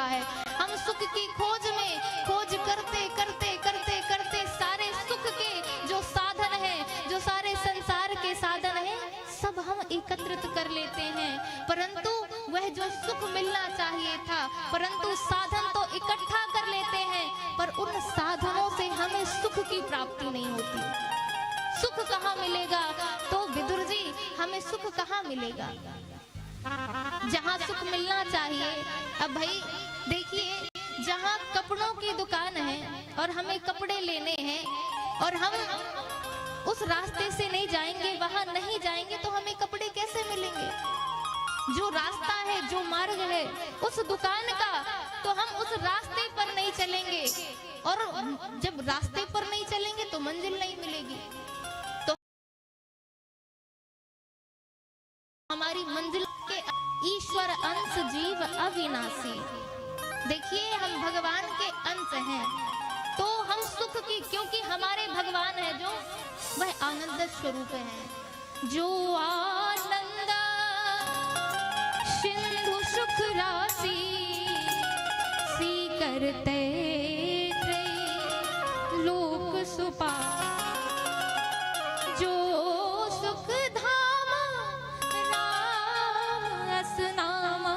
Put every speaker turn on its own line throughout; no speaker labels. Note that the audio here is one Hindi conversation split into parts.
है। हम सुख की खोज में खोज करते करते करते करते सारे सुख के जो साधन है, जो सारे संसार के साधन है, सब हम एकत्रित कर लेते हैं, परंतु वह जो सुख मिलना चाहिए था, परंतु साधन तो इकट्ठा कर लेते हैं, पर उन साधनों से हमें सुख की प्राप्ति नहीं होती। सुख कहाँ मिलेगा? तो विदुर जी, हमें सुख कहाँ मिलेगा? जहाँ सुख मिलना चाहिए। अब भाई देखिए, जहाँ कपड़ों की दुकान है और हमें कपड़े लेने हैं और हम उस रास्ते से नहीं जाएंगे, वहां नहीं जाएंगे, तो हमें कपड़े कैसे मिलेंगे? जो रास्ता है, जो मार्ग है उस दुकान का, तो हम उस रास्ते पर नहीं चलेंगे, और जब रास्ते पर नहीं चलेंगे तो मंजिल नहीं मिलेगी। तो हमारी मंजिल के ईश्वर अंश जीव अविनाशी। देखिए, हम भगवान के अंश हैं, तो हम सुख की, क्योंकि हमारे भगवान है जो, वह आनंद स्वरूप है। जो आनंद सिंधु सुख राशि सी करते लोक सुपा, जो सुख धामा राम रस नामा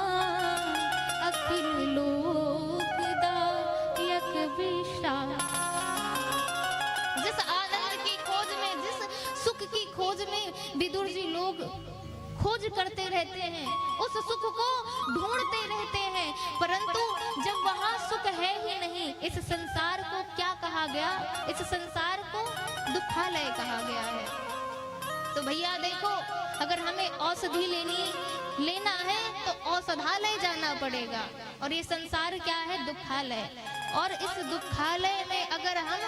अखिल लोक दायक विशाल। जिस आनंद की खोज में, जिस सुख की खोज में विदुर जी लोग खोज करते रहते हैं, उस सुख को ढूंढते रहते हैं, परंतु जब वहां सुख है ही नहीं, इस संसार को क्या कहा गया? इस संसार को दुखालय कहा गया है। तो भैया देखो, अगर हमें औषधि लेना है तो औषधालय जाना पड़ेगा, और ये संसार क्या है? दुखालय। और इस दुखालय में अगर हम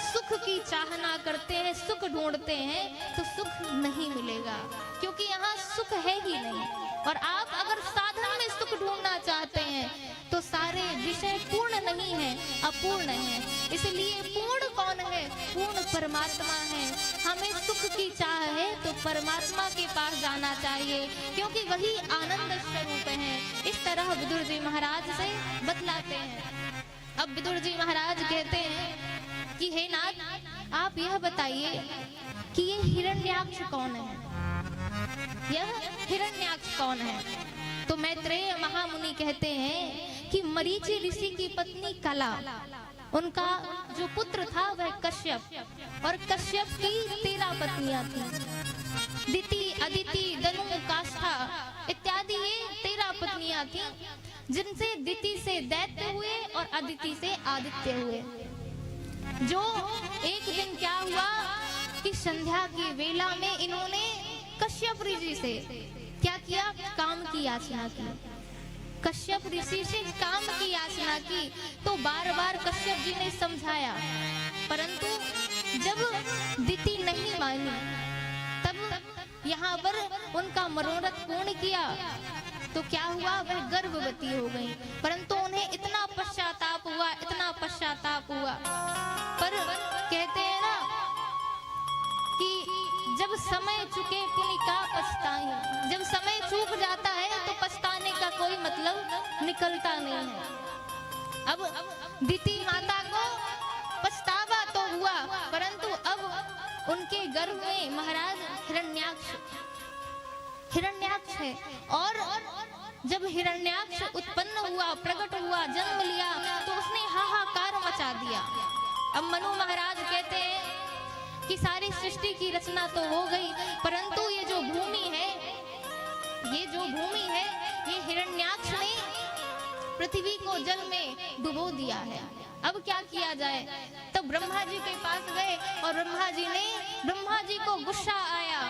सुख की चाहना करते हैं, सुख ढूंढते हैं, तो सुख नहीं मिलेगा, क्योंकि यहाँ सुख है ही नहीं। और आप अगर साधन में सुख ढूंढना चाहते हैं तो सारे विषय पूर्ण नहीं है, अपूर्ण है। इसलिए पूर्ण कौन है? पूर्ण परमात्मा है। हमें सुख की चाह है तो परमात्मा के पास जाना चाहिए, क्योंकि वही आनंद स्वरूप है। इस तरह विदुर जी महाराज से बतलाते हैं। अब विदुर जी महाराज कहते हैं कि हे नाथ, आप यह बताइए कि ये हिरण्याक्ष कौन है? यह हिरण्याक्ष कौन है? तो मैत्रेय महामुनि कहते हैं कि मरीचि ऋषि की पत्नी कला, उनका जो पुत्र था वह कश्यप, और कश्यप की 13 पत्नियां थीं। दिति, अदिति, दनु, काष्ठा इत्यादि ये 13 पत्नियां थीं, जिनसे दिति से दैत्य हुए और अदिति से आदित्य हुए। जो एक दिन क्या हुआ कि संध्या की वेला में इन्होंने कश्यप ऋषि से क्या किया? काम की याचना की। कश्यप ऋषि से काम की याचना की, तो बार बार कश्यप जी ने समझाया, परंतु जब दिति नहीं मानी, तब यहाँ पर उनका मनोरथ पूर्ण किया, तो क्या हुआ? वह गर्भवती हो गई। परंतु उन्हें इतना पश्चाताप हुआ, इतना पश्चाताप हुआ। पर कहते हैं ना कि जब समय चुके पुनि का पछताई। जब समय चूक जाता है तो पछताने का कोई मतलब निकलता नहीं है। अब दिति माता को पछतावा तो हुआ, परंतु अब उनके गर्भ में महाराज हिरण्याक्ष है, और जब हिरण्याक्ष उत्पन्न हुआ, प्रकट हुआ, जन्म लिया, तो उसने हाहाकार मचा दिया। अब मनु महाराज कहते हैं कि सारी सृष्टि की रचना तो हो गई, परंतु ये जो भूमि है, ये हिरण्याक्ष ने पृथ्वी को जल में डुबो दिया है। अब क्या किया जाए? तब ब्रह्मा जी के पास गए, और ब्रह्मा जी को गुस्सा आया,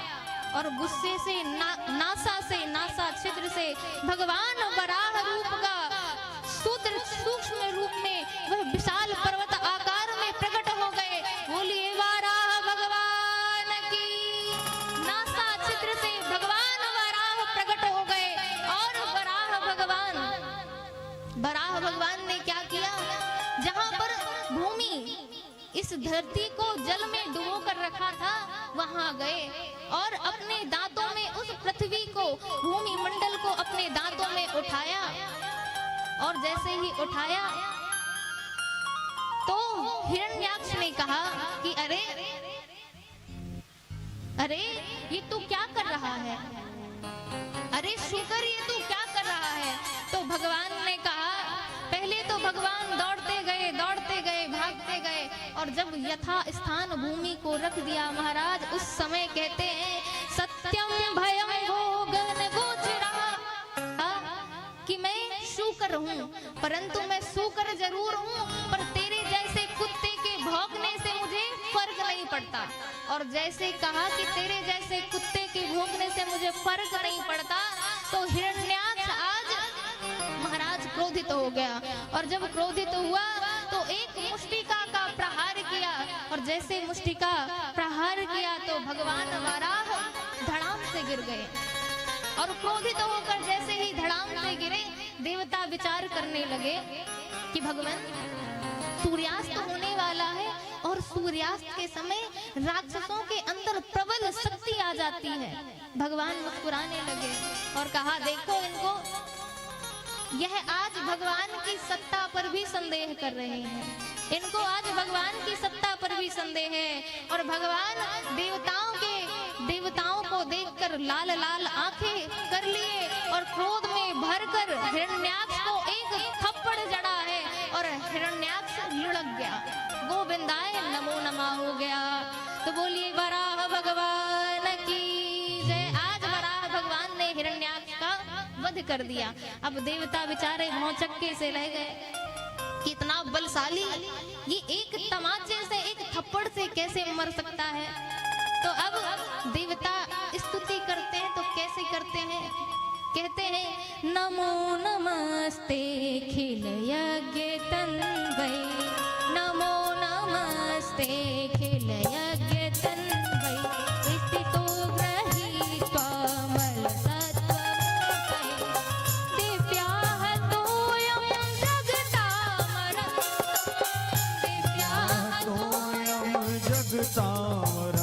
और गुस्से से नासा छिद्र से भगवान वराह रूप का सूक्ष्म रूप में वह विशाल पर्वत आकार में प्रकट हो गए। बोलिए वाराह भगवान की। नासा छिद्र से भगवान वराह प्रकट हो गए, और वराह भगवान ने क्या किया? जहां पर भूमि, इस धरती को जल में डुबो कर रखा था, वहां गए और अपने दांतों में उस पृथ्वी को, भूमि मंडल को अपने दांतों में उठाया, और जैसे ही उठाया तो हिरण्याक्ष ने कहा कि अरे अरे ये तू क्या कर रहा है, अरे शुकर ये तू क्या कर रहा है। तो भगवान ने कहा, पहले तो भगवान दौड़ते गए भागते गए और जब यथा स्थान भूमि को रख दिया महाराज, उस समय कहते हैं सत्यम भयम गोगन गोचरा, कि मैं शूकर हूँ परंतु मैं शूकर जरूर हूँ, पर तेरे जैसे कुत्ते के भौंकने से मुझे फर्क नहीं पड़ता। और जैसे कहा कि तेरे जैसे कुत्ते के भौंकने से मुझे फर्क नहीं पड़ता, तो हिरण्याक्ष आज महाराज क्रोधित हो गया। और जब क्रोधित हुआ तो एक मुष्टिका का प्रहार किया, और जैसे मुष्टिका प्रहार किया तो भगवान वराह धड़ाम से गिर गए। और क्रोधित होकर जैसे ही धड़ाम से गिरे, देवता विचार करने लगे कि भगवान सूर्यास्त होने वाला है, और सूर्यास्त के समय राक्षसों के अंदर प्रबल शक्ति आ जाती है। भगवान मुस्कुराने लगे और कहा, देखो इनको, यह आज भगवान की सत्ता पर भी संदेह कर रहे हैं, इनको आज भगवान की सत्ता पर भी संदेह है। और भगवान देवताओं को देखकर लाल लाल आंखें कर लिए और क्रोध में भरकर हिरण्याक्ष को एक थप्पड़ जड़ा है और हिरण्याक्ष लुढ़क गया, गोविंदाय नमो नमः हो गया। तो बोलिए वराह भगवान की जय। आज वराह भगवान ने हिरण्याक्ष का वध कर दिया। अब देवता बेचारे भौचक्के से रह गए, कितना बलशाली, ये एक तमाचे से एक थप्पड़ से कैसे मर सकता है। तो अब देवता स्तुति करते हैं, तो कैसे करते हैं, कहते हैं नमो नमस्ते खिल यज्ञ तन्वै, नमो नमस्ते खिल यज्ञ तन्वै, स्थितो गृहीत्वा मल सत्त्वमूर्तये, दिव्याः तोयं जगतामर, दिव्याः तोयं जगतामर,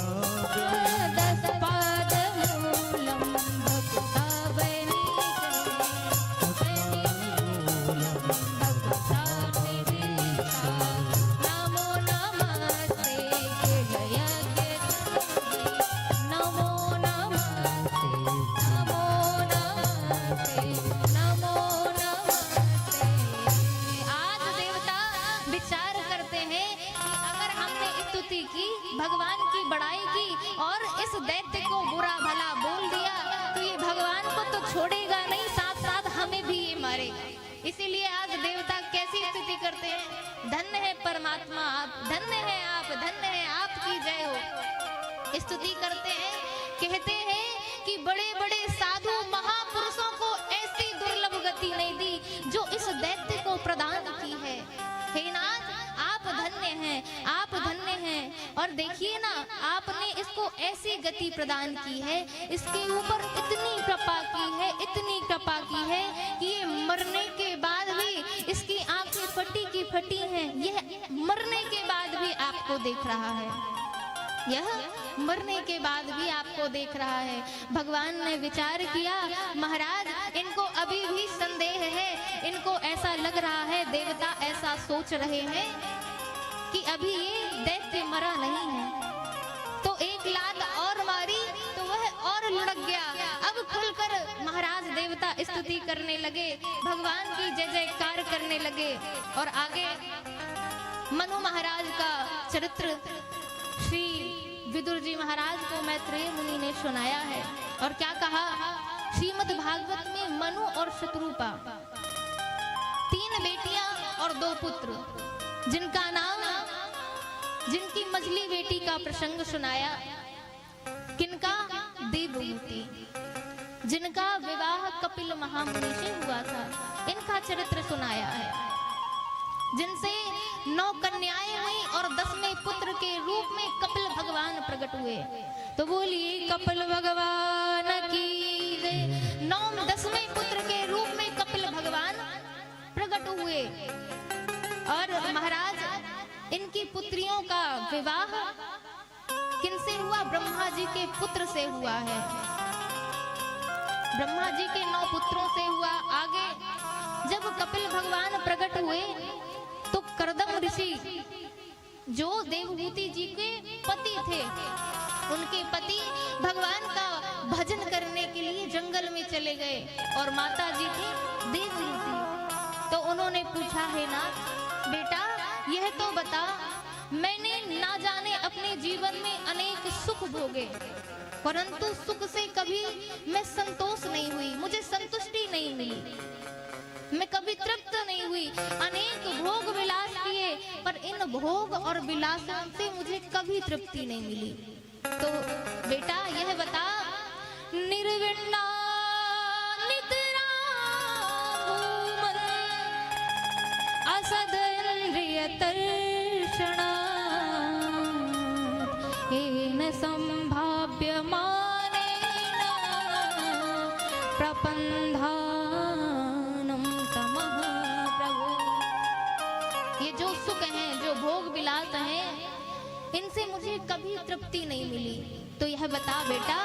भगवान की बड़ाई की और इस दैत्य को बुरा भला बोल दिया, तो ये भगवान को तो छोड़ेगा नहीं, साथ साथ हमें भी ये मारेगा। इसीलिए आज देवता कैसी स्तुति करते हैं, धन्य है परमात्मा आप, धन्य है आप, धन्य है आपकी जय हो। स्तुति करते हैं, कहते हैं कि बड़े बड़े साधु महापुरुषों को ऐसी दुर्लभ गति नहीं दी जो इस दैत्य को प्रदान की है। हे नाथ, आप धन्य हैं, आप धन्य हैं। और देखिए ना, आपने इसको ऐसी गति प्रदान की है, इसके ऊपर इतनी कृपा की है, इतनी कृपा की है कि ये मरने के बाद भी इसकी आंखें फटी की फटी हैं। यह मरने के बाद भी आपको देख रहा है, यह मरने के बाद भी आपको देख रहा है। भगवान ने विचार किया, महाराज इनको अभी भी संदेह है, इनको ऐसा लग रहा है, देवता ऐसा सोच रहे हैं कि अभी ये दैत्य मरा नहीं है। तो एक लात और मारी तो वह और लुढ़क गया। अब खुलकर महाराज देवता स्तुति करने लगे, भगवान की जय जयकार करने लगे। और आगे मनु महाराज का चरित्र श्री विदुर जी महाराज को मैत्रेय मुनि ने सुनाया है। और क्या कहा, श्रीमद् भागवत में मनु और शत्रुपा 3 बेटियां और 2 पुत्र, जिनका नाम, जिनकी मझली बेटी का प्रसंग सुनाया, किनका, देवहूति, जिनका विवाह कपिल महामुनि से हुआ था, इनका चरित्र सुनाया है। जिनसे 9 कन्याएं हुई और 10वें पुत्र के रूप में कपिल भगवान प्रकट हुए। तो बोलिए कपिल भगवान की जय। 10वें पुत्र के रूप में कपिल भगवान प्रकट हुए। और महाराज इनकी पुत्रियों का विवाह किनसे हुआ, ब्रह्मा जी के पुत्र से हुआ है। ब्रह्मा जी के 9 पुत्रों से हुआ। आगे जब कपिल भगवान प्रकट हुए तो कर्दम ऋषि जो देवहूति जी के पति थे, उनके पति भगवान का भजन करने के लिए जंगल में चले गए और माता जी थी देवहूति। तो उन्होंने पूछा, है नाथ बेटा यह तो बता, मैंने ना जाने अपने जीवन में अनेक सुख भोगे, परंतु सुख से कभी मैं संतोष नहीं हुई, मुझे संतुष्टि नहीं मिली, मैं कभी तृप्त नहीं हुई। अनेक भोग विलास किए पर इन भोग और विलासों से मुझे कभी तृप्ति नहीं मिली। तो बेटा यह बता, निर्विण्णा निद्रा भूमन असद इंद्रिय तर्षणा येन संभाव्य मानेन प्रपन्धानम तमः प्रभु। ये जो सुख हैं, जो भोग विलास हैं, इनसे मुझे कभी तृप्ति नहीं मिली। तो यह बता बेटा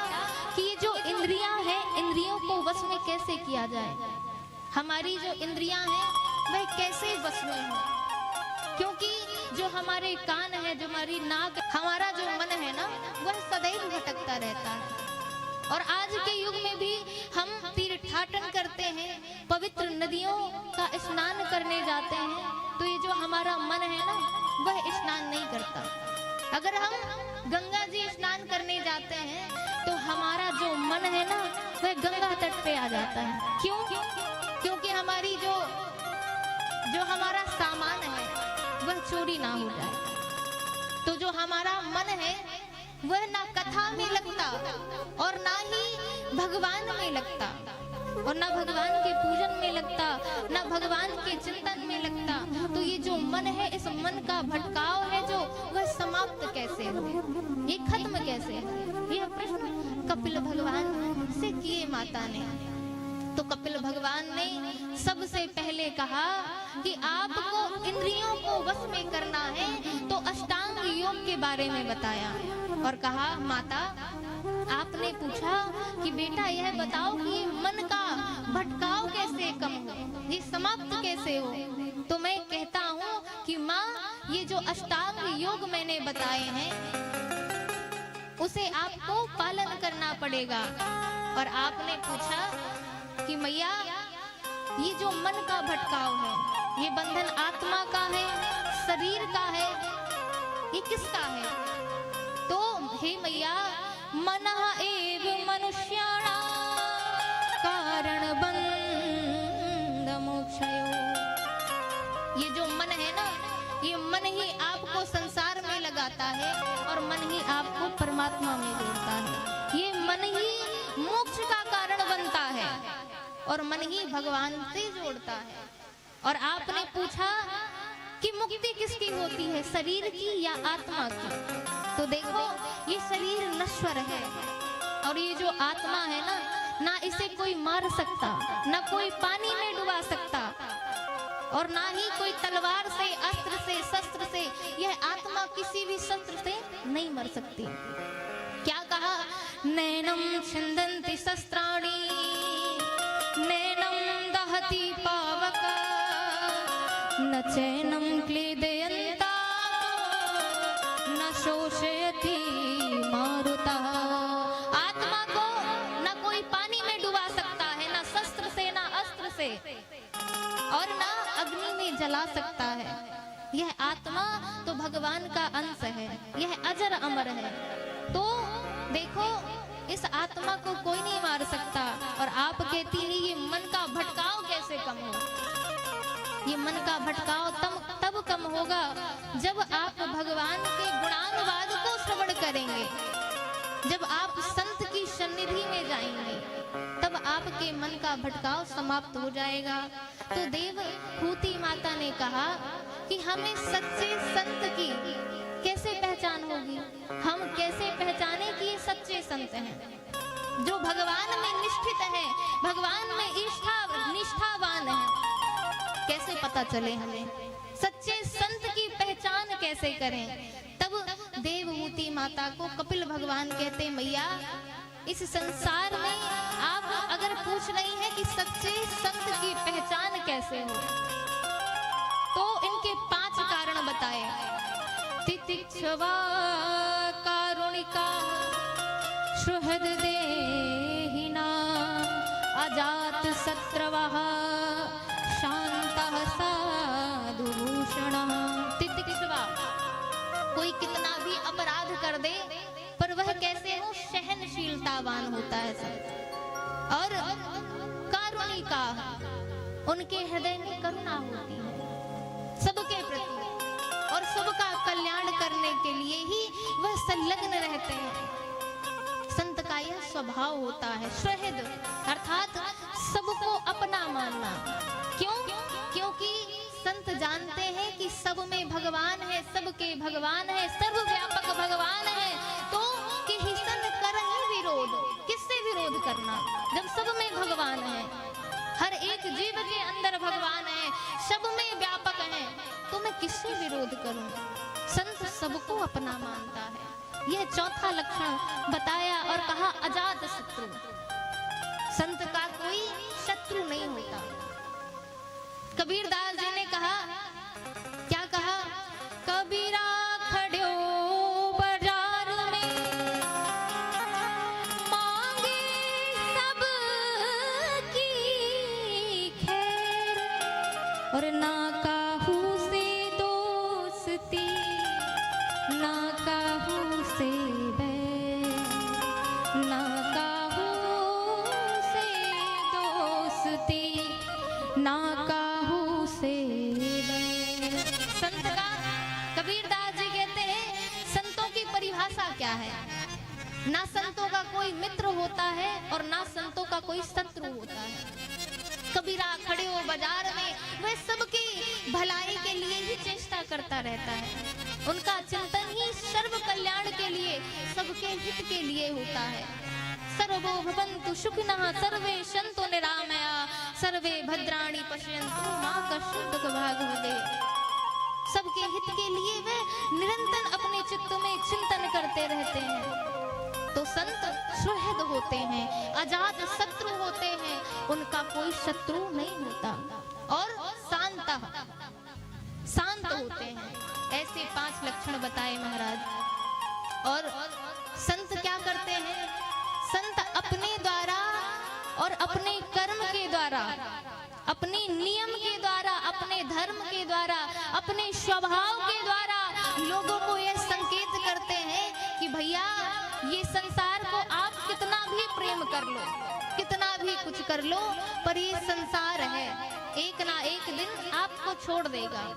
कि ये जो इंद्रियां हैं, इंद्रियों को वश में कैसे किया जाए? हमारी जो इंद्रियां हैं वह कैसे वश में हो? क्योंकि जो हमारे कान है, जो हमारी नाक, हमारा जो मन है ना, वह सदैव भटकता रहता है। और आज के युग में भी हम तीर्थाटन करते हैं, पवित्र नदियों का स्नान करने जाते हैं, तो ये जो हमारा मन है ना, वह स्नान नहीं करता। अगर हम गंगा जी स्नान करने जाते हैं तो हमारा जो मन है ना, वह गंगा तट पे आ जाता है। क्यों? क्योंकि हमारी जो हमारा सामान है वह चोरी ना हो जाए। तो जो हमारा मन है वह ना कथा में लगता और ना ही भगवान में लगता, और ना भगवान के पूजन में लगता, ना भगवान के चिंतन में लगता। तो ये जो मन है, इस मन का भटकाव है जो, वह समाप्त कैसे हो, ये खत्म कैसे हो? यह प्रश्न कपिल भगवान से किए माता ने। तो कपिल भगवान ने सबसे पहले कहा कि आपको इंद्रियों को वश में करना है, तो अष्टांग योग के बारे में बताया और कहा, माता आपने पूछा कि बेटा यह बताओ कि ये मन का भटकाव कैसे कम हो, ये समाप्त कैसे हो? तो मैं कहता हूँ कि माँ, ये जो अष्टांग योग मैंने बताए हैं उसे आपको पालन करना पड़ेगा। और आपने पूछा कि मैया ये जो मन का भटकाव है, ये बंधन आत्मा का है, शरीर का है, ये किसका है? तो हे मैया, मनः एव मनुष्याणां कारण बंध मोक्षयो। ये जो मन है ना, ये मन ही आपको संसार में लगाता है और मन ही आपको परमात्मा में जोड़ता है। ये मन ही मोक्ष का कारण बनता है और मन ही भगवान से जोड़ता है। और आपने पूछा कि मुक्ति किसकी होती है, शरीर की या आत्मा की? तो देखो, ये शरीर नश्वर है और ये जो आत्मा है ना इसे कोई मार सकता, ना कोई पानी में डुबा सकता, और ना ही कोई तलवार से, अस्त्र से, शस्त्र से, यह आत्मा किसी भी शस्त्र से नहीं मर सकती। क्या कहा? नैनम छिन्दन्ति शस्त्राणि नैनम दहति पावक न चैनम क्लेदयन्ता न शोषयति मारुतः। आत्मा को न कोई पानी में डुबा सकता है, ना शस्त्र से, ना अस्त्र से, और ना अग्नि में जला सकता है। यह आत्मा तो भगवान का अंश है, यह अजर अमर है। तो देखो, इस आत्मा को कोई नहीं मार सकता। और आप कहती हैं ये मन का भटकाव कैसे कम हो? ये मन का भटकाव तब कम होगा जब आप भगवान के गुणानुवाद को श्रवण करेंगे, जब आप संत की सन्निधि में जाएंगे, तब आपके मन का भटकाव समाप्त हो जाएगा। तो देवहूति माता ने कहा कि हमें सच्चे संत की कैसे पहचान होगी? हम कैसे पहचाने कि ये सच्चे संत हैं, जो भगवान में निष्ठित हैं, भगवान में निष्ठावान हैं? कैसे पता चले हमें? सच्चे संत की पहचान कैसे करें? तब देवहूति माता को कपिल भगवान कहते, मैया इस संसार में आप अगर पूछ रही हैं कि सच्चे संत की पहचान कैसे हो, तो इनके 5 कारण बताए। तितिक्षवा कारुणिका सुहृद देहिना अजात शत्रवः शांतः साधुभूषणः। तितिक्षवा, कोई कितना भी अपराध कर दे पर वह कैसे हो, सहनशीलतावान होता है सब। और कारुणिका, उनके हृदय में करुणा होती है सबके प्रति, और सबका कल्याण करने के लिए ही वह संलग्न रहते हैं। संत का यह स्वभाव होता है, सुहृद अर्थात सबको अपना मानना। क्यों? क्योंकि संत जानते हैं कि सब में भगवान है, सबके भगवान है, सर्वव्यापक भगवान है। तो कि हिसन कर ही विरोध, किससे विरोध करना जब सब में भगवान है, हर एक जीव के अंदर भगवान है, सब में व्यापक है, तो मैं किससे विरोध करूं? संत सबको अपना मानता है। यह चौथा लक्षण बताया और कहा अजात शत्रु। संत का कोई शत्रु नहीं होता। कबीरदास जी ने कहा, क्या कहा? कबीरा खड़ो बाजार में मांगे सब की खैर, और ना काहू से दोस्ती ना काहू से बैर, ना काहू से दोस्ती ना काहू से बैर। संत का, कबीरदास जी कहते हैं, संतों की परिभाषा क्या है? ना संतों का कोई मित्र होता है और ना संतों का कोई शत्रु होता है। कबीरा खड़े हो बाजार में, वह सबकी भलाई के लिए ही चेष्टा करता रहता है। उनका चिंतन ही सर्व कल्याण के लिए, सबके हित के लिए होता है। सर्वो भवन्तु सुखिनः सर्वे सन्तु निरामया सर्वे भद्राणि पश्यन्तु मा कश्चित् दुःखभाग् भवेत्। सबके हित के लिए वे निरंतर अपने चित्त में चिंतन करते रहते हैं। तो संत सुहृद होते हैं, अजात शत्रु होते हैं, उनका कोई शत्रु नहीं होता, और शांत होते हैं। ऐसे 5 लक्षण बताए महाराज। और संत क्या करते हैं? संत अपने द्वारा और अपने कर्म के द्वारा, अपने नियम के द्वारा, अपने धर्म के द्वारा, अपने स्वभाव के द्वारा लोगों को यह संकेत करते हैं कि भैया ये संसार को आप कितना भी प्रेम कर लो, कितना भी कुछ कर लो, पर ये संसार है, एक ना एक दिन आपको छोड़ देगा।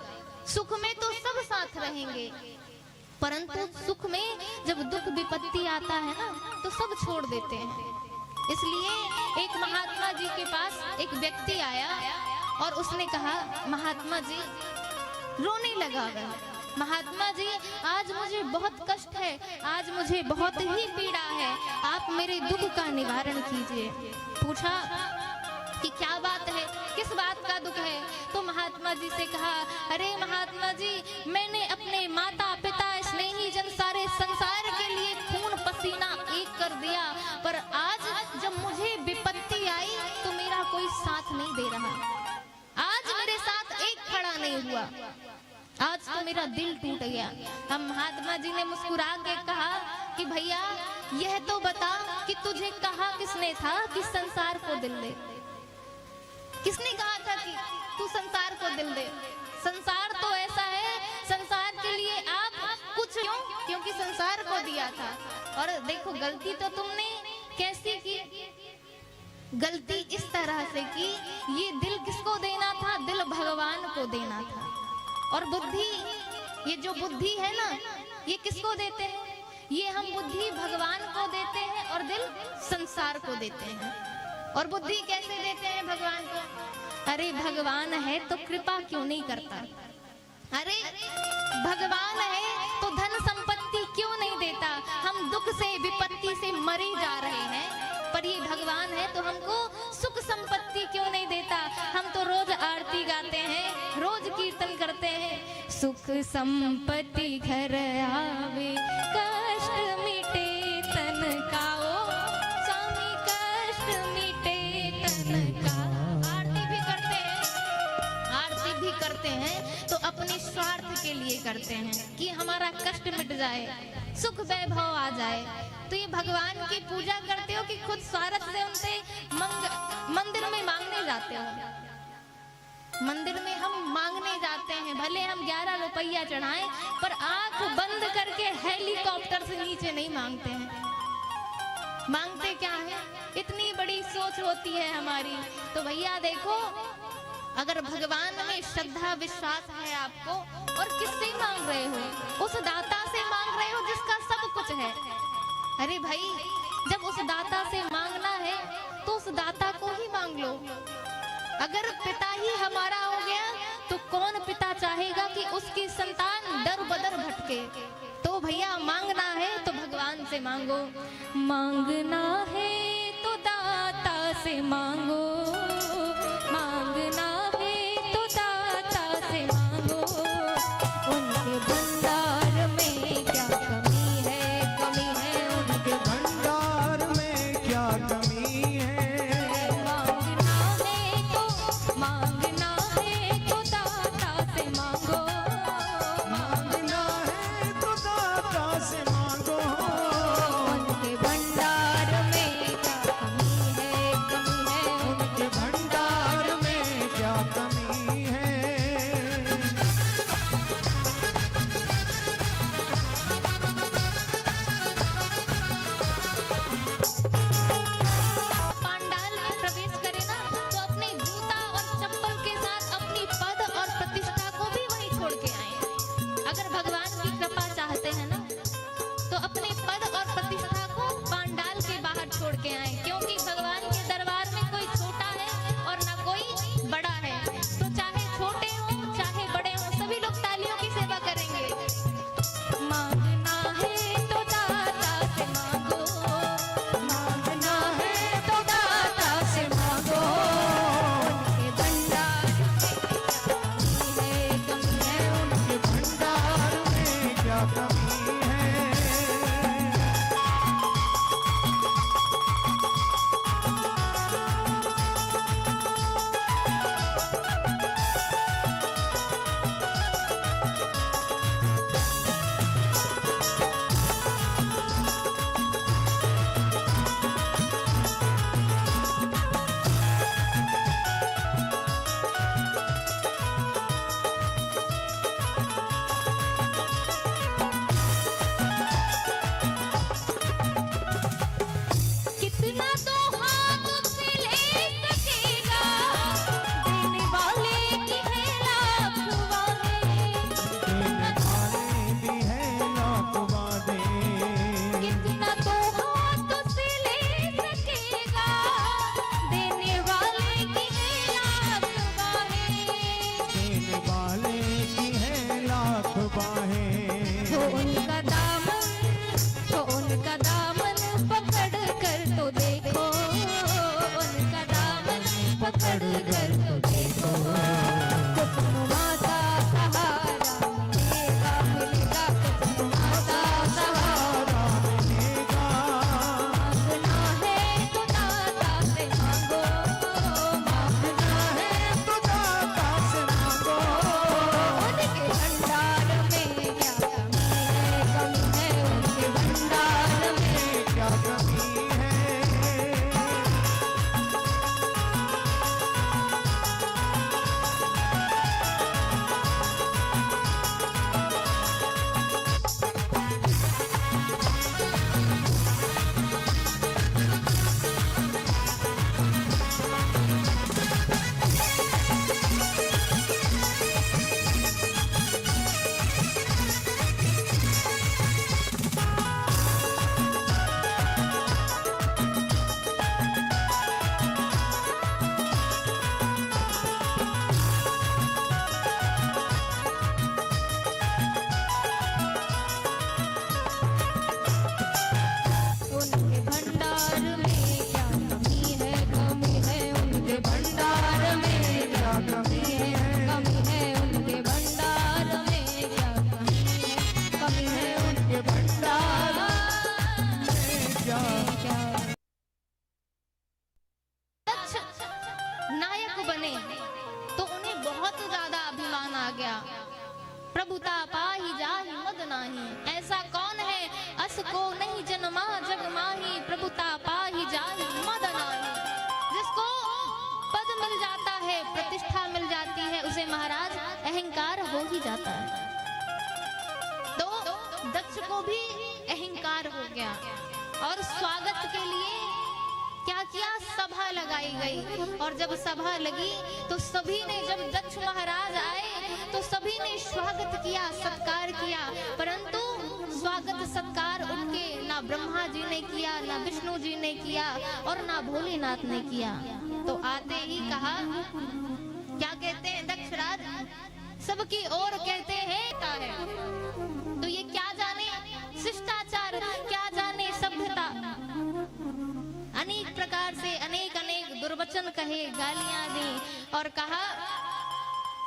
सुख में तो सब साथ रहेंगे, परंतु सुख में जब दुख विपत्ति आता है ना, तो सब छोड़ देते हैं। इसलिए एक महात्मा जी के पास एक व्यक्ति आया और उसने कहा, महात्मा जी, रोने लगा वह, महात्मा जी आज मुझे बहुत कष्ट है, आज मुझे बहुत ही पीड़ा है, आप मेरे दुख का निवारण कीजिए। पूछा कि क्या बात है, किस बात का दुख है? तो महात्मा जी से कहा, अरे महात्मा जी, मैंने अपने माता पिता स्नेही जन सारे संसार के लिए खून पसीना एक कर दिया, पर आज जब मुझे विपत्ति आई तो मेरा कोई साथ नहीं दे रहा, आज मेरे साथ एक खड़ा नहीं हुआ, आज तो मेरा दिल टूट गया। अब महात्मा जी ने मुस्कुरा के कहा कि भैया यह तो बता कि तुझे कहा किसने था कि संसार को दिल दे? किसने कहा था कि तू संसार को दिल दे? संसार तो ऐसा है, संसार के लिए आप कुछ क्यों? क्योंकि संसार को दिया था। और देखो गलती तो तुमने कैसी की? गलती इस तरह से की, ये दिल किसको देना था? दिल भगवान को देना था। और बुद्धि, ये जो बुद्धि है ना, ये किसको देते हैं? ये हम बुद्धि भगवान को देते हैं और दिल संसार को देते हैं। और बुद्धि कैसे देते हैं भगवान को? अरे भगवान है तो कृपा क्यों नहीं करता? अरे भगवान है तो धन संपत्ति क्यों नहीं देता? हम दुख से विपत्ति से मरे जा रहे हैं, पर ये भगवान है तो हमको सुख संपत्ति क्यों नहीं देता? हम तो रोज आरती गाते हैं, रोज कीर्तन करते हैं, सुख संपत्ति घर आवे, कष्ट मिटे तन का ओ करते हैं तो अपने स्वार्थ के लिए करते हैं कि हमारा कष्ट मिट जाए, सुख वैभव आ जाए। तो ये भगवान की पूजा करते हो कि खुद स्वार्थ से उनसे मंदिर में मांगने जाते हो? मंदिर में हम मांगने जाते हैं, भले हम 11 रुपया चढ़ाएं, पर आंख बंद करके हेलीकॉप्टर से नीचे नहीं मांगते हैं। मांगते क्या है? इतनी बड़ी सोच होती है हमारी। तो भैया देखो, अगर भगवान में श्रद्धा विश्वास है आपको, और किससे मांग रहे हो? उस दाता से मांग रहे हो जिसका सब कुछ है। अरे भाई, जब उस दाता से मांगना है तो उस दाता को ही मांग लो। अगर पिता ही हमारा हो गया तो कौन पिता चाहेगा कि उसकी संतान दर बदर भटके? तो भैया मांगना है तो भगवान से मांगो, मांगना है तो दाता से मांगो, मांगना है तो दाता से मांगो। उनके भंडार में क्या कमी है, कमी है उनके
भंडार में क्या कमी है।
मांगना है तो दाता से मांगो,
मांगना है तो दाता से मांगो।
उनके भंडार में क्या कमी है, कमी है उनके गया। प्रभुता पाहि जाहि मद नाही, ऐसा कौन है अस को नहीं जन्मा जग माही। प्रभुता पाहि जाहि मद नाही, जिसको पद मिल जाता है, प्रतिष्ठा मिल जाती है, उसे महाराज अहंकार हो ही जाता है। तो दक्ष को भी अहंकार हो गया और स्वागत के लिए क्या किया, सभा लगाई गई। और जब सभा लगी तो सभी ने, जब दक्ष महाराज आए तो सभी ने स्वागत किया, सत्कार किया, परंतु स्वागत सत्कार उनके ना ब्रह्मा जी ने किया, ना विष्णु जी ने किया और ना भोलेनाथ ने किया। तो आते ही कहा, क्या कहते हैं दक्षराज, सबकी ओर कहते हैं का है। तो ये क्या जाने शिष्टाचार, क्या जाने सभ्यता, अनेक प्रकार से अनेक दुर्वचन कहे, गालियां दी और कहा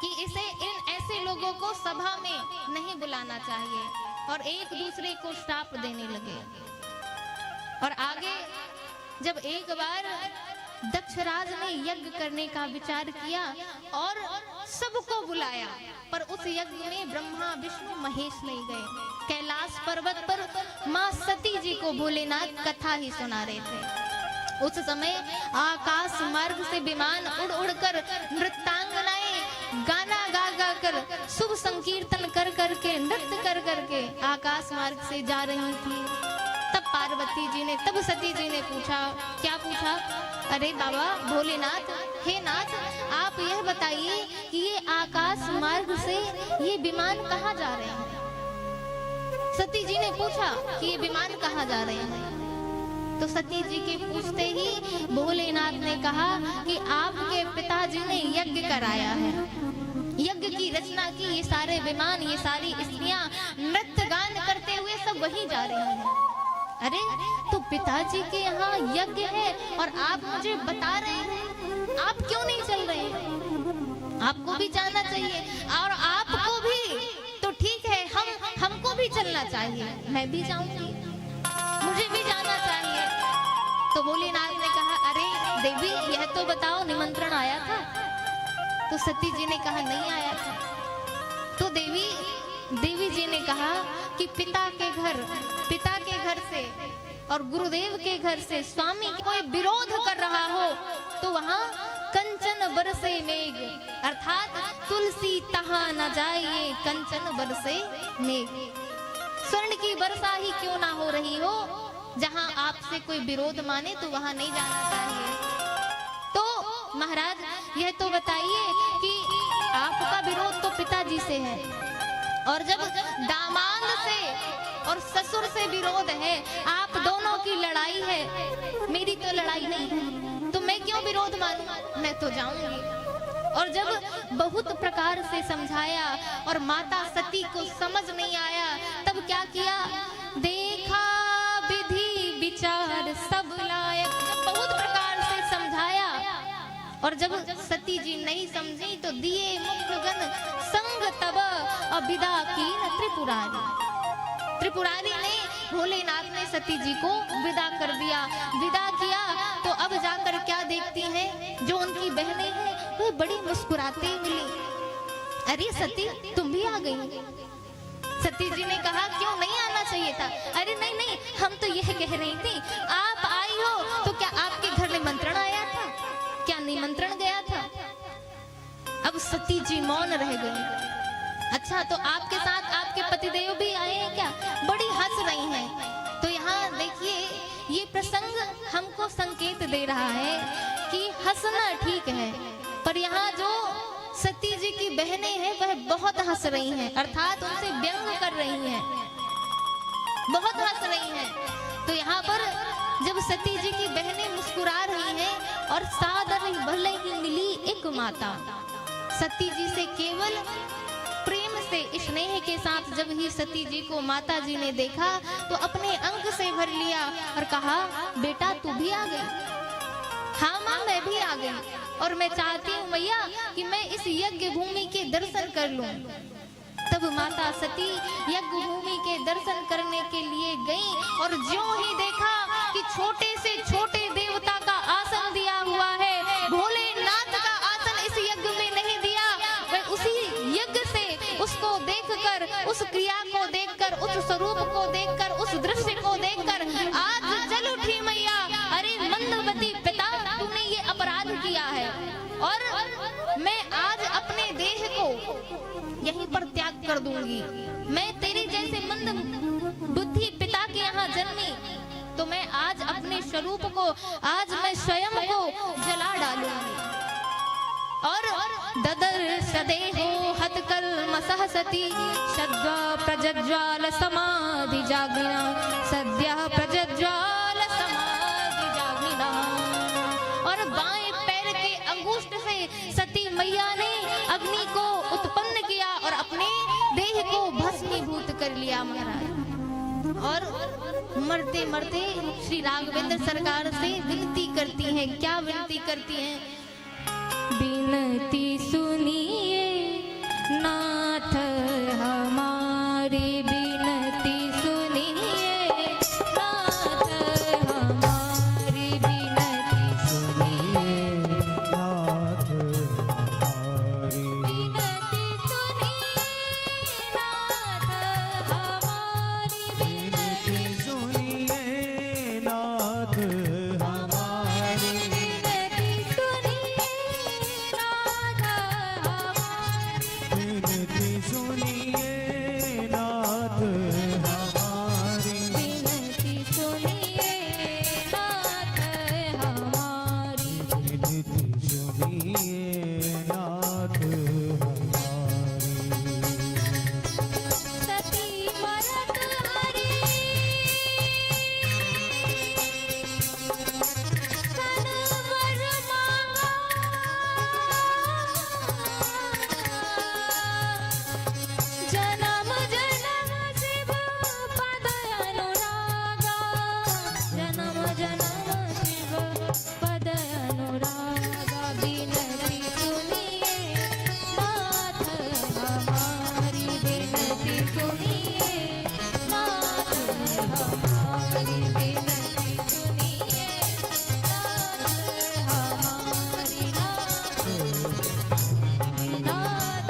कि इसे, इन ऐसे लोगों को सभा में नहीं बुलाना चाहिए, और एक दूसरे को श्राप देने लगे। और आगे जब एक बार दक्षराज ने यज्ञ करने का विचार किया और सबको बुलाया, पर उस यज्ञ में ब्रह्मा विष्णु महेश नहीं गए। कैलाश पर्वत पर मां सती जी को भोलेनाथ कथा ही सुना रहे थे। उस समय आकाश मार्ग से विमान उड़ उड़ कर, नृत्यांगनाएं गाना गा गा कर, शुभ संकीर्तन कर कर के, नृत्य कर कर के आकाश मार्ग से जा रही थी। तब पार्वती जी ने, तब सती जी ने पूछा, क्या पूछा, अरे बाबा भोलेनाथ, हे नाथ, आप यह बताइए कि ये आकाश मार्ग से ये विमान कहाँ जा रहे हैं। सती जी ने पूछा कि ये विमान कहाँ जा रहे हैं। तो सती जी के पूछते ही भोलेनाथ ने कहा कि आपके पिताजी ने यज्ञ कराया है, यज्ञ की रचना की, ये सारे विमान, ये सारी स्त्रियां नृत्य गान करते हुए सब वहीं जा रही हैं। अरे तो पिताजी के यहाँ यज्ञ है और आप मुझे बता रहे हैं, आप क्यों नहीं चल रहे हैं? आपको भी जाना चाहिए, और आपको भी तो ठीक है, हमको भी चलना चाहिए, मैं भी जाऊंगी, मुझे भी जाना चाहिए। तो भोलेनाथ ने कहा, अरे देवी यह तो बताओ, निमंत्रण आया था? तो सती जी ने कहा, नहीं आया था। तो देवी जी ने कहा कि पिता के घर से और गुरुदेव के घर से स्वामी कोई विरोध कर रहा हो तो वहाँ कंचन बरसे मेघ, अर्थात तुलसी तहा न जाए, कंचन बरसे मेघ। स्वर्ण की वर्षा ही क्यों ना हो रही हो, जहाँ आपसे कोई विरोध माने तो वहाँ नहीं जाना चाहिए। तो महाराज यह तो बताइए कि आपका विरोध तो पिताजी से है, और जब दामाद से और ससुर से विरोध है, आप दोनों की लड़ाई है, मेरी तो लड़ाई नहीं है, तो मैं क्यों विरोध मानूं, मैं तो जाऊंगी। और जब बहुत प्रकार से समझाया और माता सती को समझ नहीं आया, तब क्या किया, देखा विधि विचार सब लायक, बहुत प्रकार से समझाया, और जब सती जी नहीं समझी तो दिए मुखगन संग तब अविदा की त्रिपुरारी ने, भोलेनाथ ने सती जी को विदा कर दिया। विदा किया तो अब जाकर क्या देखती हैं, जो उनकी बहनें हैं वो बड़ी मुस्कुराती मिली। अरे सती तुम भी आ गई। सती जी ने कहा, क्यों नहीं आना चाहिए था? अरे नहीं, हम तो यह कह रही थी, आप आई हो तो क्या आपके घर निमंत्रण आया था, क्या निमंत्रण गया था? अब सती जी मौन रह गई। अच्छा तो आपके साथ आपके पतिदेव भी आए हैं क्या? बड़ी हंस रही हैं। तो यहाँ देखिए, ये प्रसंग हमको संकेत दे रहा है कि हंसना ठीक है, पर यहाँ जो सती जी की बहनें हैं वह बहुत हंस रही हैं, अर्थात उनसे व्यंग कर रही हैं, बहुत हंस रही हैं। तो यहाँ पर जब सती जी की बहनें मुस्कुरा रही हैं और सादर भले ही मिली एक माता, सती जी से केवल प्रेम से, स्नेह के साथ जब ही सती जी को माता जी ने देखा तो अपने अंग से भर लिया और कहा, बेटा तू भी आ गई? हाँ माँ मैं भी आ गई, और मैं चाहती हूँ मैया कि मैं इस यज्ञ भूमि के दर्शन कर लूं। तब माता सती यज्ञ भूमि के दर्शन करने के लिए गई, और ज्यों ही देखा कि छोटे से छोटे देवता का आसन दिया हुआ है, भोलेनाथ का आसन इस यज्ञ में नहीं दिया, वह उसी यज्ञ से उसको देखकर, उस क्रिया को देखकर, उस स्वरूप को देखकर, उस दृश्य को देखकर आज जल उठी मैया। अरे मंदमती पिता, तूने ये अपराध किया है और मैं आज अपने देह को यहीं पर त्याग कर दूंगी। मैं तेरे जैसे मंद बुद्धि पिता के यहाँ जन्मी, तो मैं आज अपने स्वरूप को, आज मैं स्वयं को जला डालूंगी। और ददर सदेहो हतकल महसति सद्वा प्रज्ज्वाल समाधि जागिना, सद्या प्रज्ज्वाल समाधि जागिना। और बाएं पैर के अंगूष्ठ से सती मैया ने अग्नि को उत्पन्न किया और अपने देह को भस्मीभूत कर लिया महाराज। और मरते मरते श्री राघवेंद्र सरकार से विनती करती हैं। क्या विनती करती हैं? विनती सुनिए नाथ हमारी, विनती सुनिए नाथ हमारी, विनती सुनिए
नाथ हमारी,
विनती सुनिए नाथ हमारी,
विनती सुनिए नाथ हमारी,
विनती सुनिए नाथ हमारी,
विनती सुनिए नाथ हमारी,
विनती सुनिए नाथ हमारी।
विनती सुनिए नाथ हमारी।
सती मरत हरि सनवर मांगा, जन्म जन्म शिव पद अनुरागा, जन्म जन्म शिव पद अनुरागा। विनती सुनिए नाथ हमारी, विनती सुनिए नाथ हमारी, विनती सुनिए नाथ हमारी, नाथ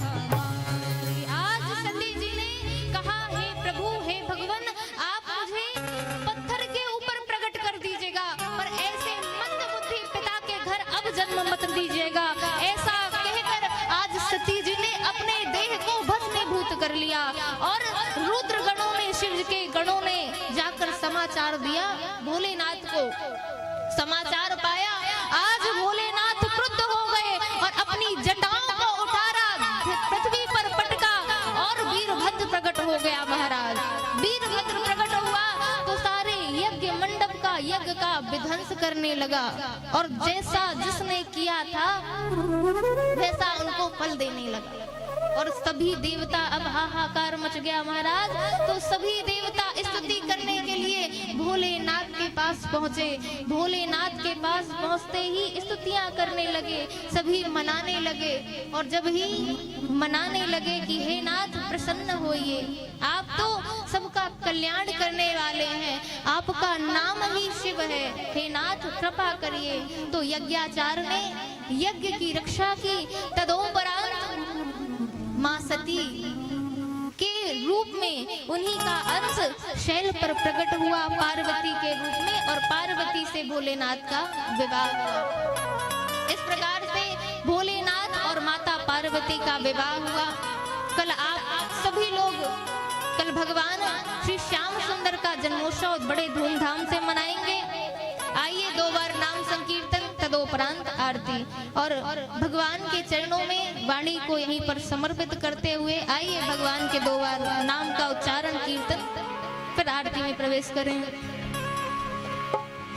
हमारी। आज सती जी ने कहा, हे प्रभु, हे भगवान, आप मुझे पत्थर के ऊपर प्रकट कर दीजिएगा, पर ऐसे मंद बुद्धि पिता के घर अब जन्म मत दीजिएगा। ऐसा कहकर आज सती जी ने अपने देह को भस्मीभूत कर लिया। और रुद्र गणों ने, शिव के गणों ने जाकर समाचार दिया भोलेनाथ को। समाचार पाया, आज भोलेनाथ क्रुद्ध हो गए और अपनी जटाओं को उतारा, पृथ्वी पर पटका और वीरभद्र प्रकट हो गया महाराज। वीरभद्र प्रकट हुआ तो सारे यज्ञ मंडप का, यज्ञ का विध्वंस करने लगा और जैसा जिसने किया था वैसा उनको फल देने लगा। और सभी देवता, अब हाहाकार मच गया महाराज। तो सभी देवता स्तुति करने के लिए भोलेनाथ के पास पहुँचे। भोलेनाथ के पास पहुँचते ही स्तुतियां करने लगे, सभी मनाने लगे। और जब ही मनाने लगे कि हे नाथ प्रसन्न होइए, आप तो सबका कल्याण करने वाले हैं, आपका नाम ही शिव है, हे नाथ कृपा करिए। तो यज्ञाचार्य ने यज्ञ की रक्षा की। तदोपरांत मां सती के रूप में उन्हीं का अंश शैल पर प्रकट हुआ पार्वती के रूप में, और पार्वती से भोलेनाथ का विवाह हुआ। इस प्रकार से भोलेनाथ और माता पार्वती का विवाह हुआ। कल आप सभी लोग, कल भगवान श्री श्याम सुंदर का जन्मोत्सव बड़े धूमधाम से मनाएंगे। आइए 2 बार नाम संकीर्तन, तदोपरांत आरती। और भगवान के चरणों में वाणी को यहीं पर समर्पित करते हुए आइए भगवान के 2 बार नाम का उच्चारण कीर्तन, फिर आरती में प्रवेश करें।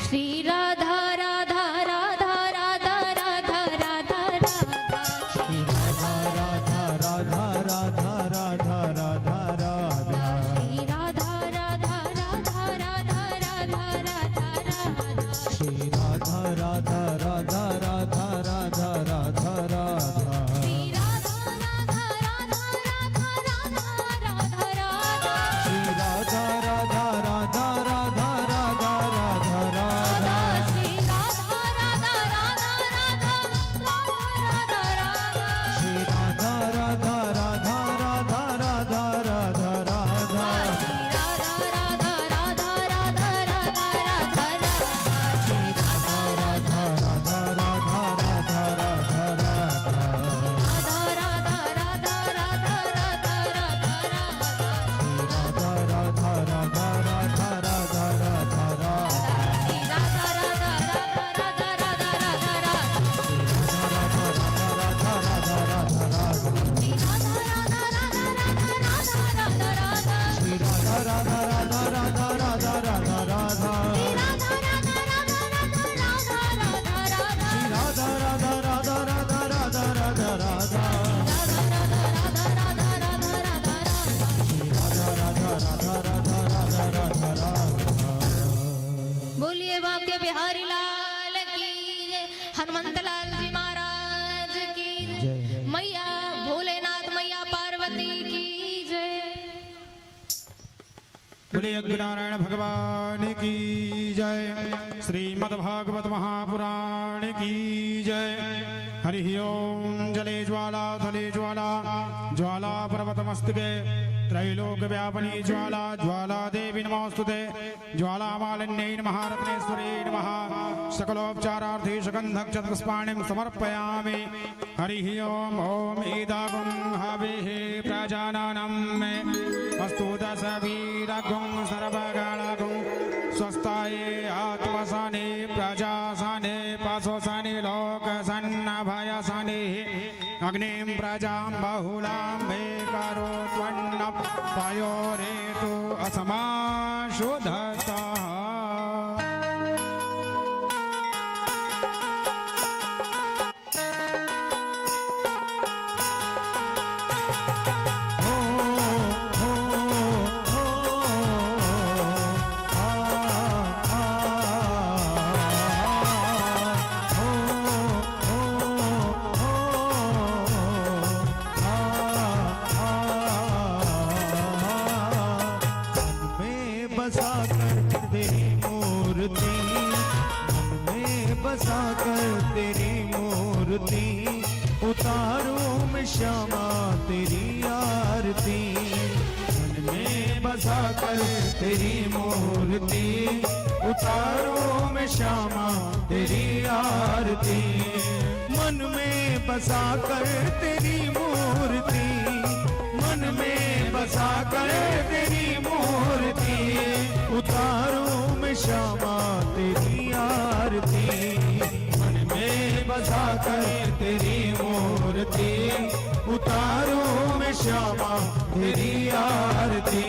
श्री राधा राधा राधा राधा राधा राधा राधा,
श्री राधा राधा राधा राधा राधा राधा राधा,
श्री राधा राधा राधा राधा राधा राधा राधा,
श्री राधा राधा राधा राधा राधा राधा राधा,
श्री राधा राधा राधा राधा राधा राधा,
श्री राधा राधा राधा राधा राधा राधा राधा,
श्री राधा
राधा राधा राधा राधा राधा राधा
राधा राधा राधा राधा राधा राधा राधा
राधा राधा राधा राधा राधा
बोलिए बाके बिहारी लाल की जय, हनुमंत लाल जी महाराज की जय, मैया भोलेनाथ मैया पार्वती की जय।
बोले अग्निनारायण भगवान की जय। श्रीमद्भागवत महापुराण की जय। हरि ओम। जले ज्वाला थले ज्वाला ज्वाला पर्वतमस्तके त्रैलोक व्यापनी ज्वाला ज्वाला देवी नमोस्तुते ज्वाला मालिन्यै नमः रत्नेश्वरी नमः सकलोपचारार्थे सुगन्धक्षतपुष्पाणिं समर्पयामि। हरि ओम। ओम ईदागुं हविः प्रजानानं अस्तु दशवीरगुं सर्वगणगुं स्वस्ताये आत्मसाने प्रजासाने पशुसाने लोकसन्नभयसाने अग्निं प्रजां बहुलां मे करोत्वन्नं पयोरेतु असमाशुद्धतः।
उतारूं मैं श्यामा तेरी आरती मन में बसा कर तेरी मूर्ति उतारूं मैं श्यामा तेरी आरती मन में बसा कर तेरी मूर्ति मन में बसा कर तेरी मूर्ति उतारूं मैं श्यामा तेरी आरती बसा कर तेरी मूर्ति उतारूं मैं श्यामा तेरी आरती।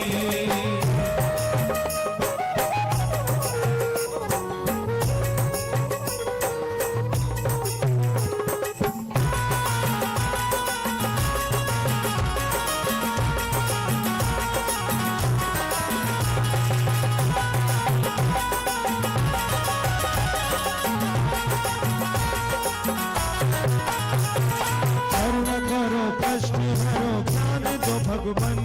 भगवन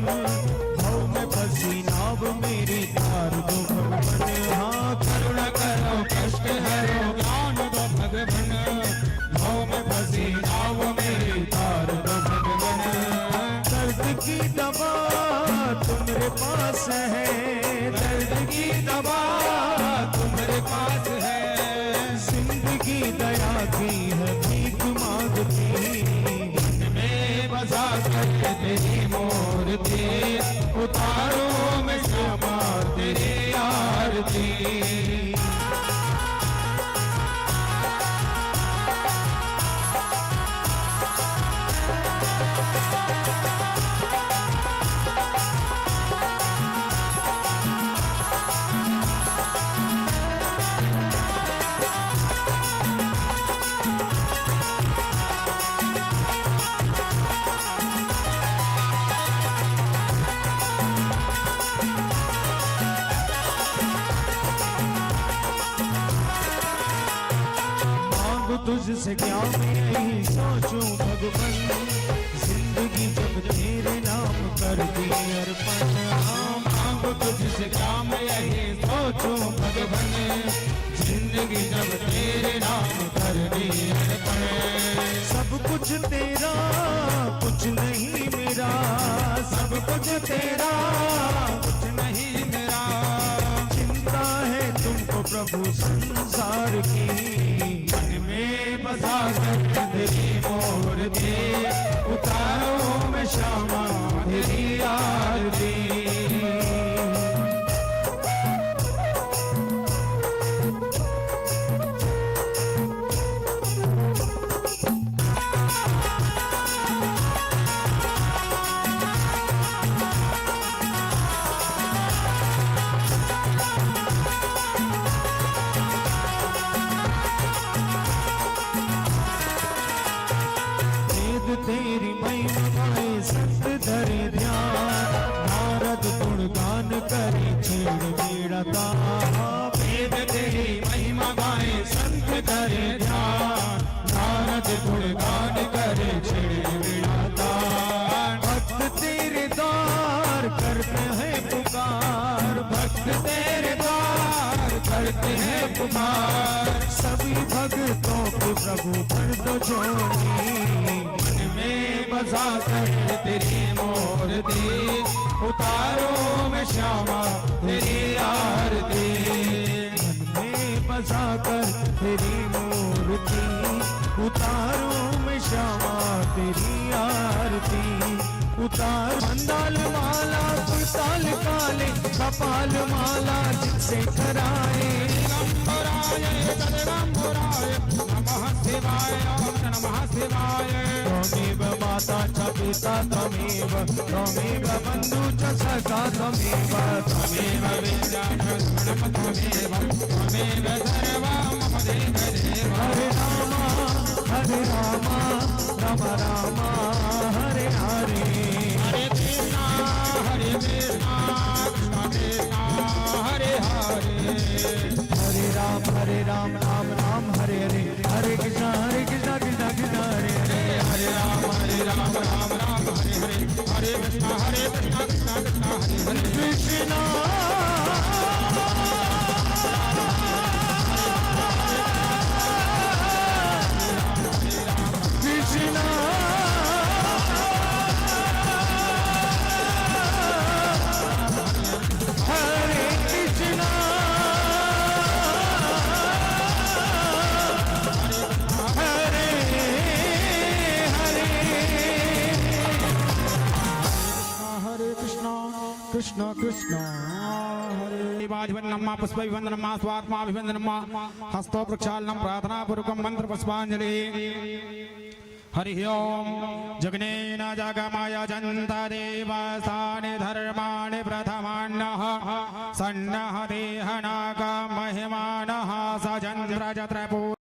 भाव में फंसी नाव मेरी तार दो भगवन हाँ करुणा करो कष्ट हरो ज्ञान दो भगवन भाव में फंसी नाव मेरी तार दो भगवन दर्द की दवा तुम्हारे पास है दर्द की दवा तुम्हारे पास है जिंदगी दया की है भीख मांगती बसा कर तेरी मूर्ति उतारो मैं श्यामा तेरी आरती। तुझसे क्या मैं यही सोचूं भगवन जिंदगी जब तेरे नाम कर दी अर्पण हाँ मांगो तुझसे क्या मैं यही सोचूं भगवन जिंदगी जब तेरे नाम कर दी अर्पण सब कुछ तेरा कुछ नहीं मेरा सब कुछ तेरा कुछ नहीं मेरा चिंता है तुमको प्रभु संसार की बसा कर तेरी मूर्ति उतारो मैं श्यामा तेरी आरती। करते हैं पुकार, सभी भक्तों के प्रभु कर दो जोड़ी, मन में बसा कर तेरी मूर्ति, उतारो मैं श्यामा तेरी आरती, मन में बसा कर तेरी मूर्ति, उतारो मैं श्यामा तेरी आरती, उतार मंदाल माला कुशाल काले, कपाल माला जिससे कराए,
नमः शिवाय ओम नमः शिवाय।
त्वमेव माता च पिता त्वमेव, त्वमेव बन्धु च सखा त्वमेव, त्वमेव
विद्या त्वमेव त्वमेव सर्वं मम देवदेव।
हरे राम राम राम हरे हरे,
हरे कृष्णा कृष्णा कृष्णा हरे हरे,
हरे राम राम राम हरे हरे, हरे कृष्णा कृष्णा कृष्णा हरे हरे,
हरे राम राम राम हरे हरे, हरे कृष्णा कृष्णा कृष्णा हरे हरे।
कृष्णा कृष्णा हरे कृष्णा हरे हरे कृष्णा कृष्णा कृष्णा हरे।
वाजवन्नमा पुष्पविवन्दनमा स्वात्माभिवन्दनमा हस्तो प्रक्षालनं प्रार्थनापूर्वकं मन्त्रपुष्पाञ्जलि। हरिः ओम्। जग्नेन जगमय जन्तदेवसानि धर्माणि प्रथमान्नः सन्नः देहनाग महिमानः स चन्द्रजत्रपू